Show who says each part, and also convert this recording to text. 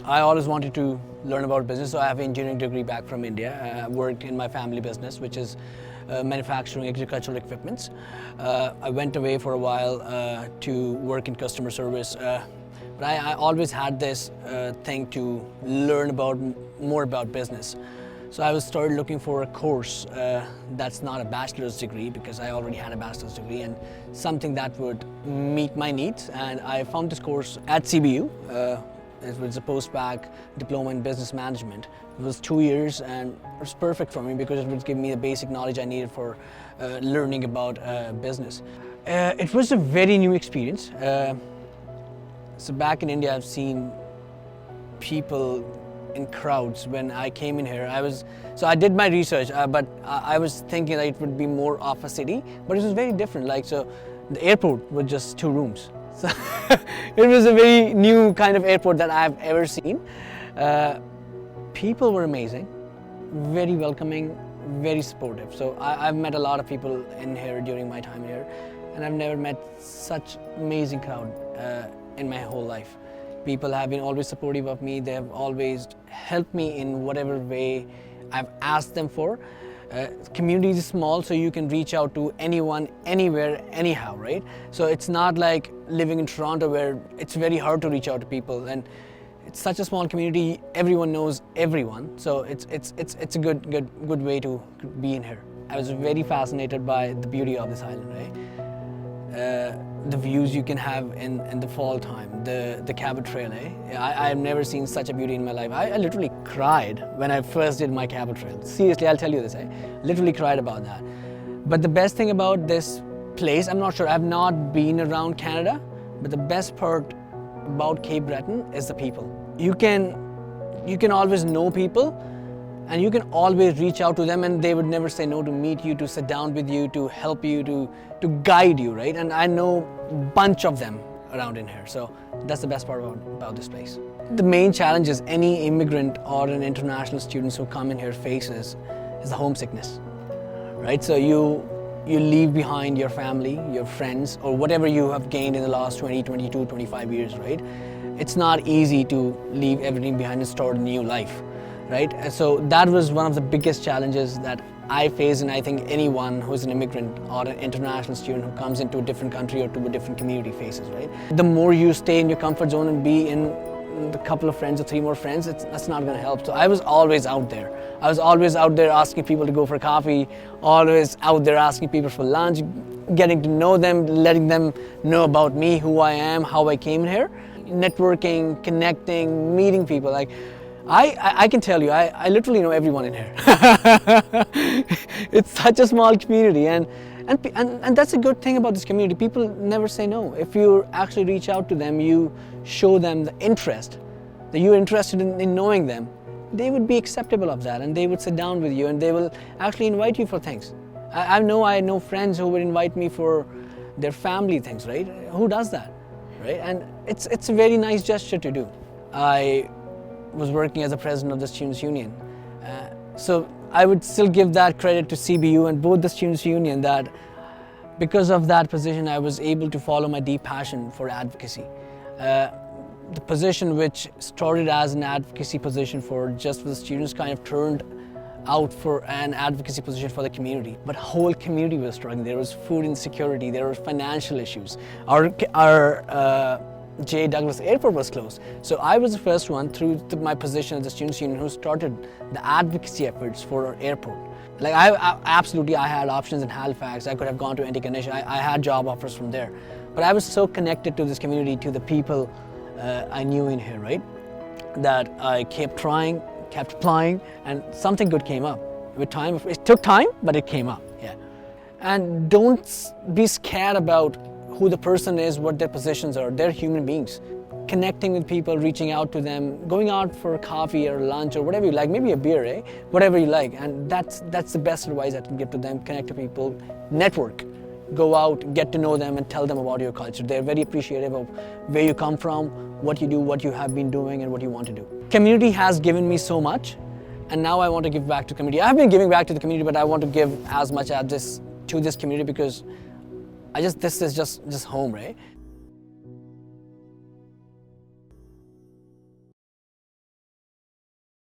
Speaker 1: I always wanted to learn about business, so I have an engineering degree back from India. I worked in my family business, which is manufacturing agricultural equipments. I went away for a while to work in customer service, but I always had this thing to learn more about business. So I started looking for a course that's not a bachelor's degree, because I already had a bachelor's degree, and something that would meet my needs. And I found this course at CBU. It was a post-bac diploma in business management. It was 2 years, and it was perfect for me because it would give me the basic knowledge I needed for learning about business. It was a very new experience. So back in India, I've seen people in crowds. When I came in here, I did my research, but I was thinking that it would be more of a city, but it was very different. So the airport was just 2 rooms. So it was a very new kind of airport that I've ever seen. People were amazing, very welcoming, very supportive. So I've met a lot of people in here during my time here, and I've never met such amazing crowd in my whole life. People have been always supportive of me. They have always helped me in whatever way I've asked them for. Community is small, so you can reach out to anyone, anywhere, anyhow, right? So it's not like living in Toronto where it's very hard to reach out to people, and it's such a small community. Everyone knows everyone, so it's a good way to be in here. I was very fascinated by the beauty of this island, right? The views you can have in the fall time, the Cabot Trail, I've never seen such a beauty in my life. I literally cried when I first did my Cabot Trail. Seriously, I'll tell you this, literally cried about that. But the best thing about this place, I'm not sure, I've not been around Canada, but the best part about Cape Breton is the people. You can always know people, and you can always reach out to them, and they would never say no to meet you, to sit down with you, to help you, to guide you, right? And I know a bunch of them around in here, so that's the best part about this place. The main challenge is any immigrant or an international students who come in here faces is the homesickness, right? So you leave behind your family, your friends, or whatever you have gained in the last 20, 22, 25 years, right? It's not easy to leave everything behind and start a new life. Right? So that was one of the biggest challenges that I face, and I think anyone who's an immigrant or an international student who comes into a different country or to a different community faces, right? The more you stay in your comfort zone and be in a couple of friends or 3 more friends, that's not going to help. So I was always out there. I was always out there asking people to go for coffee, always out there asking people for lunch, getting to know them, letting them know about me, who I am, how I came here, networking, connecting, meeting people. I can tell you, I literally know everyone in here. It's such a small community, and that's a good thing about this community. People never say no. If you actually reach out to them, you show them the interest, that you're interested in knowing them, they would be acceptable of that, and they would sit down with you, and they will actually invite you for things. I know friends who would invite me for their family things, right? Who does that, right? And it's a very nice gesture to do. I was working as a president of the Students' Union. So I would still give that credit to CBU and both the Students' Union, that because of that position, I was able to follow my deep passion for advocacy. The position which started as an advocacy position for the students kind of turned out for an advocacy position for the community. But whole community was struggling. There was food insecurity, there were financial issues. Our J. Douglas Airport was closed. So I was the first one through my position as the Students' Union who started the advocacy efforts for our airport. I had options in Halifax. I could have gone to Antigonish. I had job offers from there. But I was so connected to this community, to the people I knew in here, right? That I kept trying, kept applying, and something good came up. With time, it took time, but it came up, yeah. And don't be scared about who the person is, what their positions are. They're human beings. Connecting with people, reaching out to them, going out for coffee or lunch or whatever you like, maybe a beer, whatever you like. And that's the best advice I can give to them. Connect to people, network. Go out, get to know them, and tell them about your culture. They're very appreciative of where you come from, what you do, what you have been doing, and what you want to do. Community has given me so much, and now I want to give back to community. I've been giving back to the community, but I want to give as much as to this community, because this is just home, right?